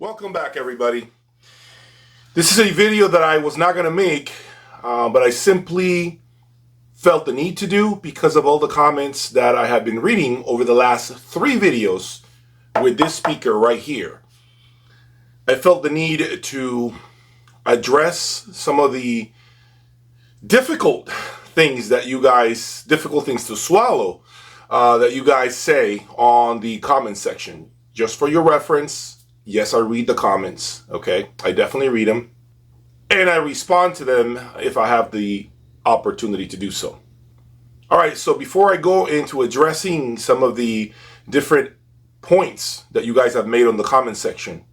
Welcome back, everybody. This is a video that I was not going to make, but I simply felt the need to do because of all the comments that I have been reading over the last 3 videos with this speaker right here. I felt the need to address some of the difficult things that you guys, difficult things to swallow, that you guys say on the comment section. Just for your reference, yes, I read the comments, okay? I definitely read them. And I respond to them if I have the opportunity to do so. All right, so before I go into addressing some of the different points that you guys have made on the comment section,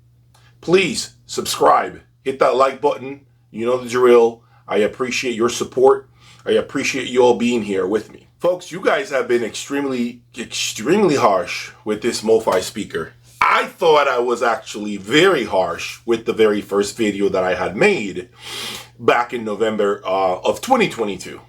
please subscribe, hit that like button. You know the drill. I appreciate your support. I appreciate you all being here with me. Folks, you guys have been extremely harsh with this MoFi speaker. I thought I was actually very harsh with the very first video that I had made back in November of 2022.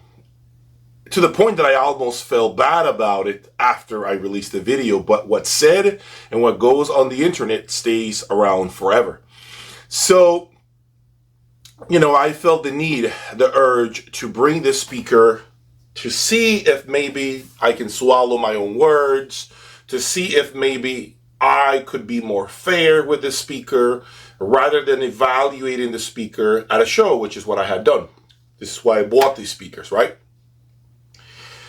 To the point that I almost felt bad about it after I released the video, but what's said and what goes on the internet stays around forever. So, you know, I felt the need, the urge to bring this speaker to see if maybe I can swallow my own words, to see if maybe I could be more fair with the speaker rather than evaluating the speaker at a show, which is what I had done. This is why I bought these speakers, right?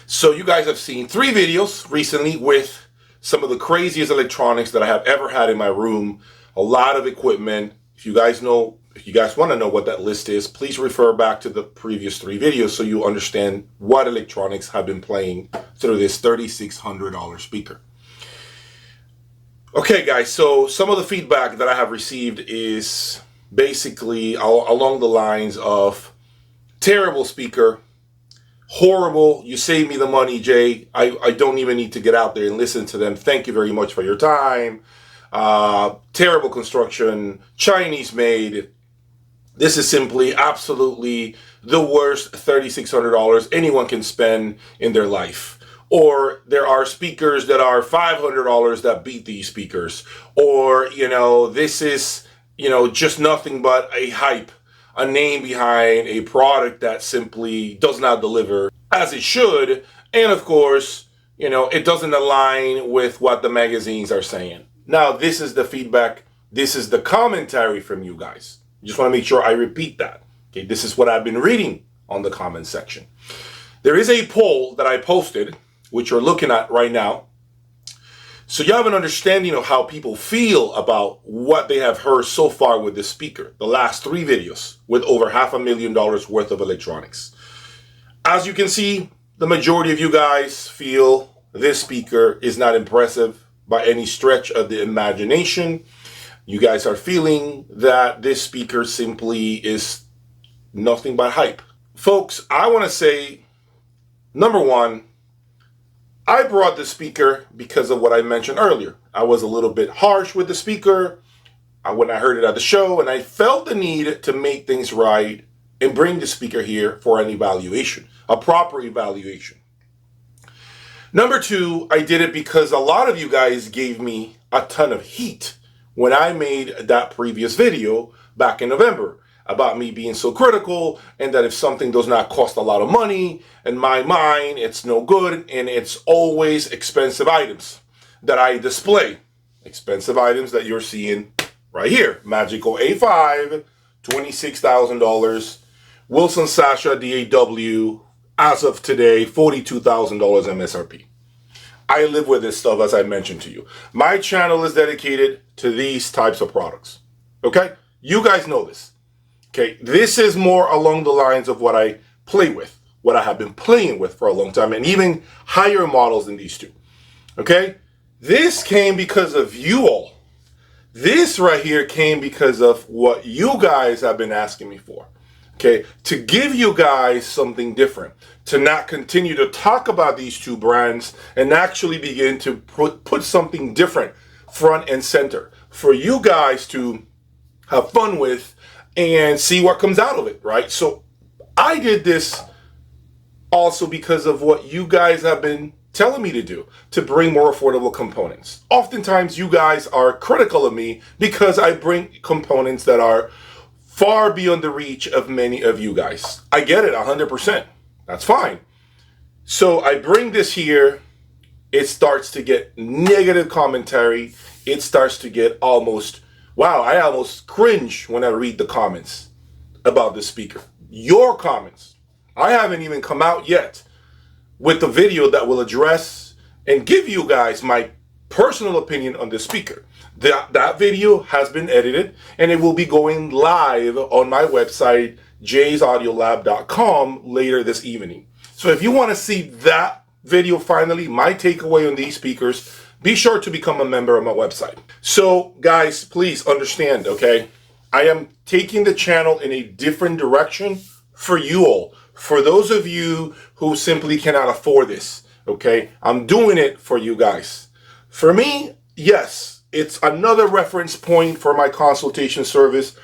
So you guys have seen 3 videos recently with some of the craziest electronics that I have ever had in my room. A lot of equipment. If you guys want to know what that list is, please refer back to the previous 3 videos so you understand what electronics have been playing through this $3,600 speaker. Okay, guys, so some of the feedback that I have received is basically along the lines of terrible speaker, horrible, you saved me the money, Jay. I don't even need to get out there and listen to them. Thank you very much for your time. Terrible construction, Chinese made. This is simply absolutely the worst $3,600 anyone can spend in their life. Or there are speakers that are $500 that beat these speakers. Or, you know, this is, you know, just nothing but a hype, a name behind a product that simply does not deliver as it should. And of course, you know, it doesn't align with what the magazines are saying. Now, this is the feedback. This is the commentary from you guys. Just want to make sure I repeat that. Okay, this is what I've been reading on the comment section. There is a poll that I posted, which you're looking at right now. So you have an understanding of how people feel about what they have heard so far with this speaker. The last 3 videos with over $500,000 worth of electronics. As you can see, the majority of you guys feel this speaker is not impressive by any stretch of the imagination. You guys are feeling that this speaker simply is nothing but hype. Folks, I want to say, number one, I brought the speaker because of what I mentioned earlier. I was a little bit harsh with the speaker when I heard it at the show, and I felt the need to make things right and bring the speaker here for an evaluation, a proper evaluation. Number 2, I did it because a lot of you guys gave me a ton of heat when I made that previous video back in November about me being so critical and that if something does not cost a lot of money, in my mind, it's no good and it's always expensive items that I display. Expensive items that you're seeing right here. Magical A5, $26,000. Wilson Sasha DAW, as of today, $42,000 MSRP. I live with this stuff, as I mentioned to you. My channel is dedicated to these types of products. Okay? You guys know this. Okay? This is more along the lines of what I play with, what I have been playing with for a long time, and even higher models than these two. Okay? This came because of you all. This right here came because of what you guys have been asking me for. Okay, to give you guys something different, to not continue to talk about these 2 brands and actually begin to put something different front and center for you guys to have fun with and see what comes out of it, right? So I did this also because of what you guys have been telling me to do to bring more affordable components. Oftentimes you guys are critical of me because I bring components that are far beyond the reach of many of you guys. I get it 100%. That's fine. So I bring this here, it starts to get negative commentary. It starts to get almost, wow, I almost cringe when I read the comments about this speaker. Your comments. I haven't even come out yet with the video that will address and give you guys my personal opinion on this speaker. That video has been edited and it will be going live on my website, jayaudiolab.com, later this evening. So if you want to see that video finally, my takeaway on these speakers, be sure to become a member of my website. So guys, please understand, okay? I am taking the channel in a different direction for you all. For those of you who simply cannot afford this, okay? I'm doing it for you guys. For me, yes, it's another reference point for my consultation service.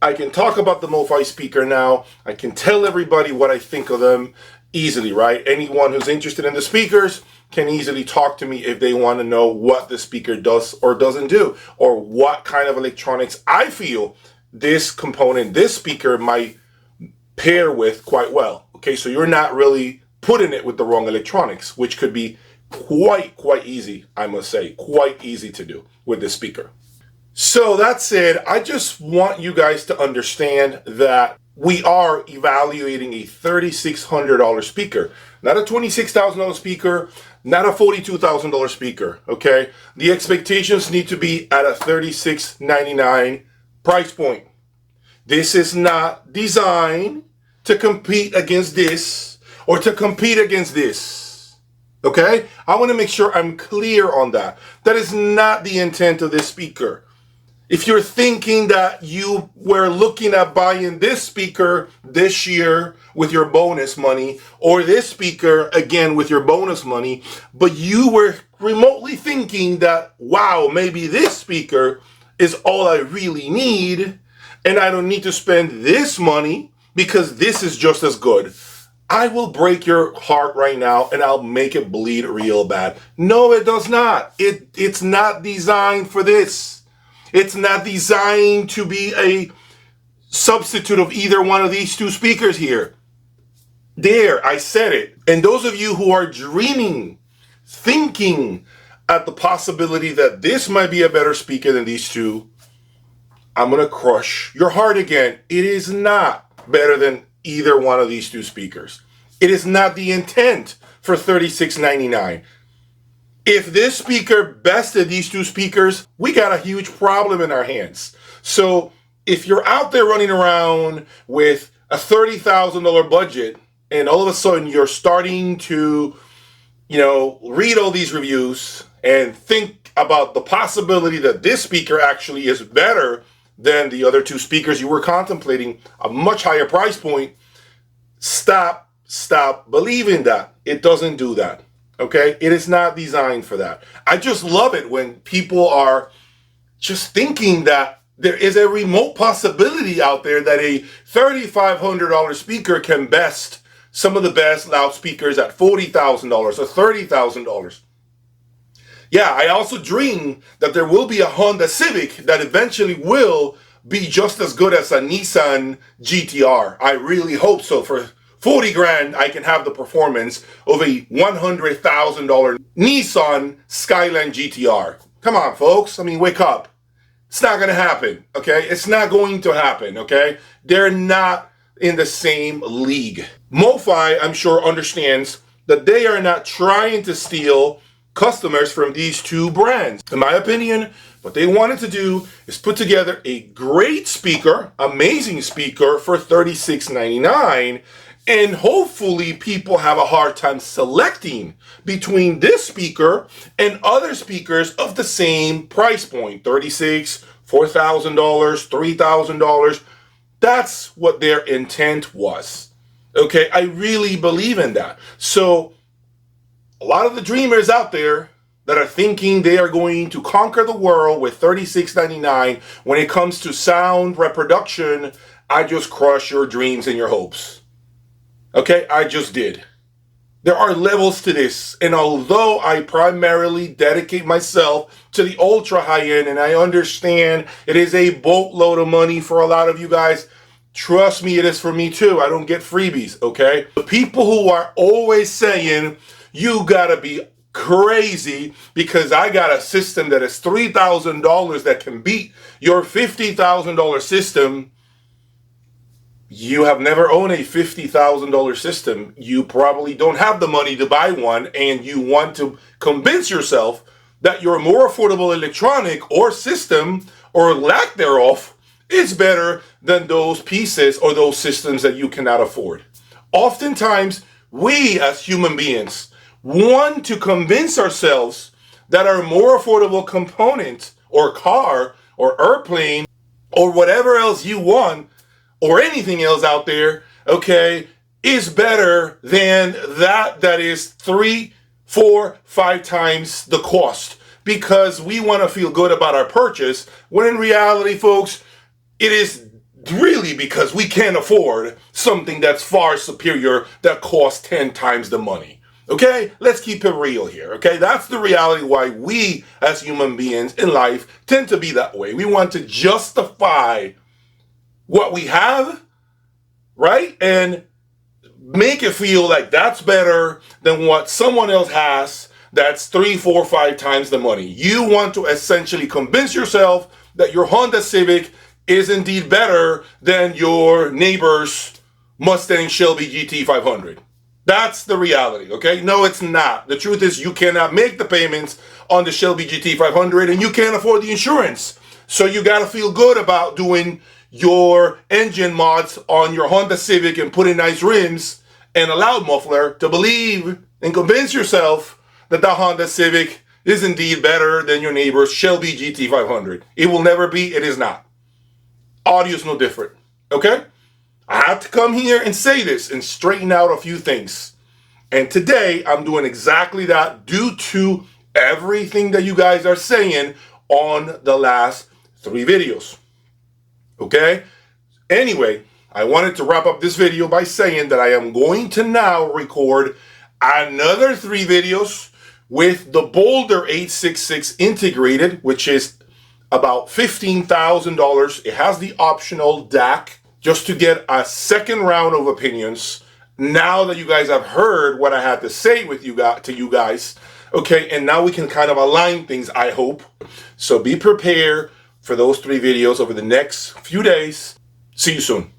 I can talk about the MoFi speaker now. I can tell everybody what I think of them easily, right? Anyone who's interested in the speakers can easily talk to me if they want to know what the speaker does or doesn't do, or what kind of electronics I feel this component, this speaker might pair with quite well. Okay, so you're not really putting it with the wrong electronics, which could be quite easy, I must say, quite easy to do with this speaker. So that said, I just want you guys to understand that we are evaluating a $3,600 speaker, not a $26,000 speaker, not a $42,000 speaker, okay? The expectations need to be at a $36.99 price point. This is not designed to compete against this or to compete against this, okay? I want to make sure I'm clear on that. That is not the intent of this speaker. If you're thinking that you were looking at buying this speaker this year with your bonus money, or this speaker again with your bonus money, but you were remotely thinking that, wow, maybe this speaker is all I really need, and I don't need to spend this money because this is just as good, I will break your heart right now and I'll make it bleed real bad. No, it does not. It's not designed for this. It's not designed to be a substitute of either one of these two speakers here. There, I said it. And those of you who are dreaming, thinking at the possibility that this might be a better speaker than these two, I'm going to crush your heart again. It is not better than either one of these two speakers. It is not the intent for $36.99. If this speaker bested these two speakers, we got a huge problem in our hands. So if you're out there running around with a $30,000 budget and all of a sudden you're starting to, read all these reviews and think about the possibility that this speaker actually is better than the other two speakers you were contemplating, a much higher price point, stop believing that. It doesn't do that. Okay, it is not designed for that. I just love it when people are just thinking that there is a remote possibility out there that a $3,500 speaker can best some of the best loudspeakers at $40,000 or $30,000. Yeah, I also dream that there will be a Honda Civic that eventually will be just as good as a Nissan GTR. I really hope so. For 40 grand, I can have the performance of a $100,000 Nissan Skyline GTR. Come on, folks. I mean, wake up. It's not going to happen, okay? It's not going to happen, okay? They're not in the same league. MoFi, I'm sure, understands that they are not trying to steal customers from these two brands. In my opinion, what they wanted to do is put together a great speaker, amazing speaker for $36.99, and hopefully people have a hard time selecting between this speaker and other speakers of the same price point, $36,000, $4,000, $3,000. That's what their intent was. Okay, I really believe in that. So a lot of the dreamers out there that are thinking they are going to conquer the world with $36.99 when it comes to sound reproduction, I just crush your dreams and your hopes. Okay, I just did. There are levels to this, and although I primarily dedicate myself to the ultra high end, and I understand it is a boatload of money for a lot of you guys, trust me, it is for me too. I don't get freebies, okay? The people who are always saying, you gotta be crazy because I got a system that is $3,000 that can beat your $50,000 system. You have never owned a $50,000 system. You probably don't have the money to buy one, and you want to convince yourself that your more affordable electronic or system or lack thereof is better than those pieces or those systems that you cannot afford. Oftentimes, we as human beings want to convince ourselves that our more affordable component or car or airplane or whatever else you want or anything else out there, okay, is better than that is 3, 4, 5 times the cost, because we want to feel good about our purchase, when in reality, folks, it is really because we can't afford something that's far superior that costs 10 times the money. Okay, let's keep it real here. Okay, that's the reality why we as human beings in life tend to be that way. We want to justify what we have, right? And make it feel like that's better than what someone else has that's 3, 4, 5 times the money. You want to essentially convince yourself that your Honda Civic is indeed better than your neighbor's Mustang Shelby GT 500. That's the reality, okay? No, it's not. The truth is you cannot make the payments on the Shelby GT 500 and you can't afford the insurance. So you got to feel good about doing your engine mods on your Honda Civic and putting nice rims and a loud muffler to believe and convince yourself that the Honda Civic is indeed better than your neighbor's Shelby GT 500. It will never be. It is not. Audio is no different, okay? I have to come here and say this and straighten out a few things. And today, I'm doing exactly that due to everything that you guys are saying on the last 3 videos. Okay? Anyway, I wanted to wrap up this video by saying that I am going to now record another 3 videos with the Boulder 866 integrated, which is about $15,000. It has the optional DAC, just to get a second round of opinions now that you guys have heard what I had to say with you guys, to you guys. Okay, and now we can kind of align things, I hope. So be prepared for those 3 videos over the next few days. See you soon.